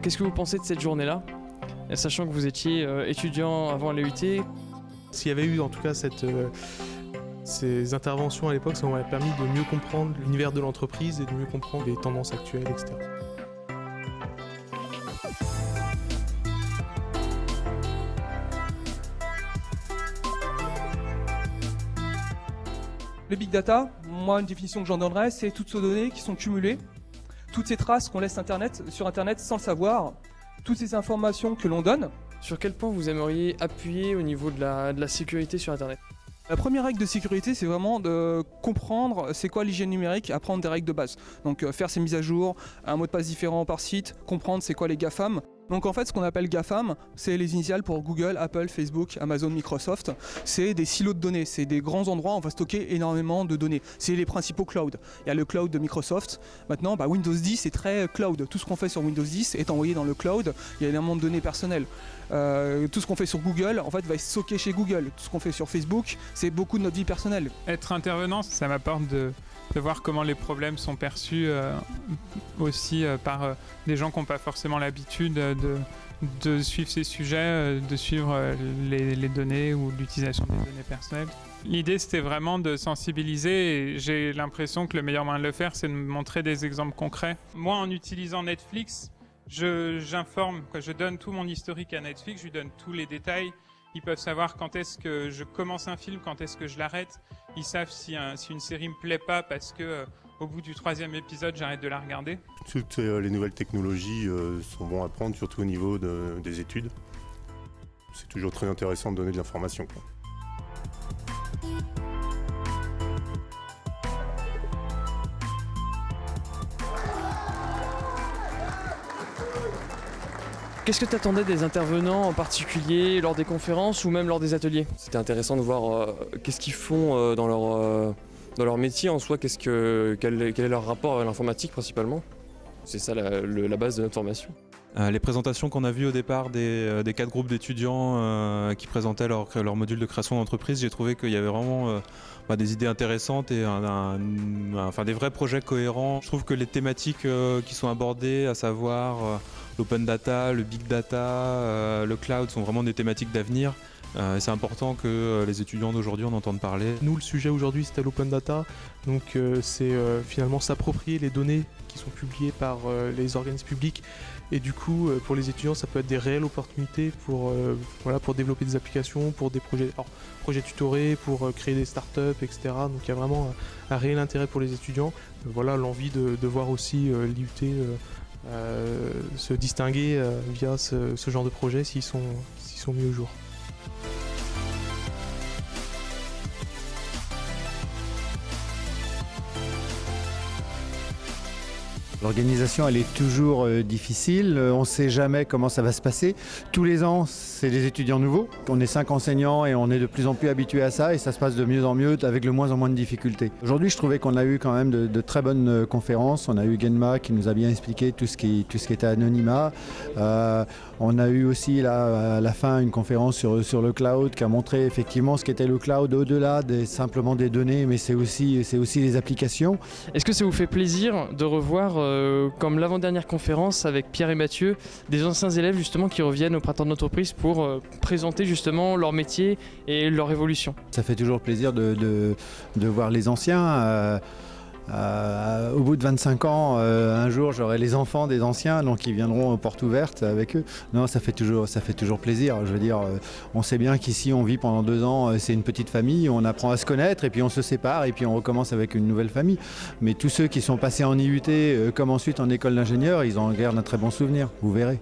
Qu'est-ce que vous pensez de cette journée-là, sachant que vous étiez étudiant avant l'EUT? S'il y avait eu en tout cas ces interventions à l'époque, ça m'aurait permis de mieux comprendre l'univers de l'entreprise et de mieux comprendre les tendances actuelles, etc. Le big data, moi une définition que j'en donnerais, c'est toutes ces données qui sont cumulées, toutes ces traces qu'on laisse sur Internet sans le savoir, toutes ces informations que l'on donne. Sur quel point vous aimeriez appuyer au niveau de la sécurité sur Internet? La première règle de sécurité, c'est vraiment de comprendre c'est quoi l'hygiène numérique, apprendre des règles de base. Donc faire ses mises à jour, un mot de passe différent par site, comprendre c'est quoi les GAFAM. Donc en fait, ce qu'on appelle GAFAM, c'est les initiales pour Google, Apple, Facebook, Amazon, Microsoft. C'est des silos de données, c'est des grands endroits où on va stocker énormément de données. C'est les principaux clouds. Il y a le cloud de Microsoft. Maintenant, Windows 10 est très cloud. Tout ce qu'on fait sur Windows 10 est envoyé dans le cloud. Il y a énormément de données personnelles. Tout ce qu'on fait sur Google, en fait, va être stocké chez Google. Tout ce qu'on fait sur Facebook, c'est beaucoup de notre vie personnelle. Être intervenant, ça m'apporte de voir comment les problèmes sont perçus aussi par des gens qui n'ont pas forcément l'habitude de suivre ces sujets, de suivre les données ou l'utilisation des données personnelles. L'idée, c'était vraiment de sensibiliser et j'ai l'impression que le meilleur moyen de le faire, c'est de montrer des exemples concrets. Moi, en utilisant Netflix, j'informe, je donne tout mon historique à Netflix, je lui donne tous les détails. Ils peuvent savoir quand est-ce que je commence un film, quand est-ce que je l'arrête. Ils savent si une série me plaît pas parce que au bout du 3e épisode, j'arrête de la regarder. Toutes les nouvelles technologies sont bons à prendre, surtout au niveau des études. C'est toujours très intéressant de donner de l'information. Qu'est-ce que tu attendais des intervenants en particulier lors des conférences ou même lors des ateliers? C'était intéressant de voir qu'est-ce qu'ils font dans leur métier en soi, quel est leur rapport à l'informatique principalement. C'est ça la base de notre formation. Les présentations qu'on a vues au départ des 4 groupes d'étudiants qui présentaient leur module de création d'entreprise, j'ai trouvé qu'il y avait vraiment des idées intéressantes et des vrais projets cohérents. Je trouve que les thématiques qui sont abordées, à savoir l'open data, le big data, le cloud, sont vraiment des thématiques d'avenir. C'est important que les étudiants d'aujourd'hui en entendent parler. Nous, le sujet aujourd'hui, c'était l'open data. Donc c'est finalement s'approprier les données qui sont publiées par les organismes publics. Et du coup, pour les étudiants, ça peut être des réelles opportunités pour développer des applications, pour des projets tutorés, pour créer des startups, etc. Donc il y a vraiment un réel intérêt pour les étudiants. L'envie de voir aussi l'IUT se distinguer via ce genre de projet s'ils sont mis au jour. L'organisation, elle est toujours difficile, on ne sait jamais comment ça va se passer. Tous les ans, c'est des étudiants nouveaux. On est 5 enseignants et on est de plus en plus habitués à ça et ça se passe de mieux en mieux avec de moins en moins de difficultés. Aujourd'hui, je trouvais qu'on a eu quand même de très bonnes conférences. On a eu Genma qui nous a bien expliqué tout ce qui était anonymat. On a eu aussi à la fin une conférence sur le cloud qui a montré effectivement ce qu'était le cloud au-delà simplement des données, mais c'est aussi les applications. Est-ce que ça vous fait plaisir de revoir, comme l'avant-dernière conférence avec Pierre et Mathieu, des anciens élèves justement qui reviennent au printemps de l'entreprise pour présenter justement leur métier et leur évolution? Ça fait toujours plaisir de voir les anciens. Au bout de 25 ans, un jour j'aurai les enfants des anciens, donc ils viendront aux portes ouvertes avec eux. Non, ça fait toujours plaisir. Je veux dire, on sait bien qu'ici on vit pendant 2 ans, c'est une petite famille, on apprend à se connaître et puis on se sépare et puis on recommence avec une nouvelle famille. Mais tous ceux qui sont passés en IUT comme ensuite en école d'ingénieur, ils en gardent un très bon souvenir, vous verrez.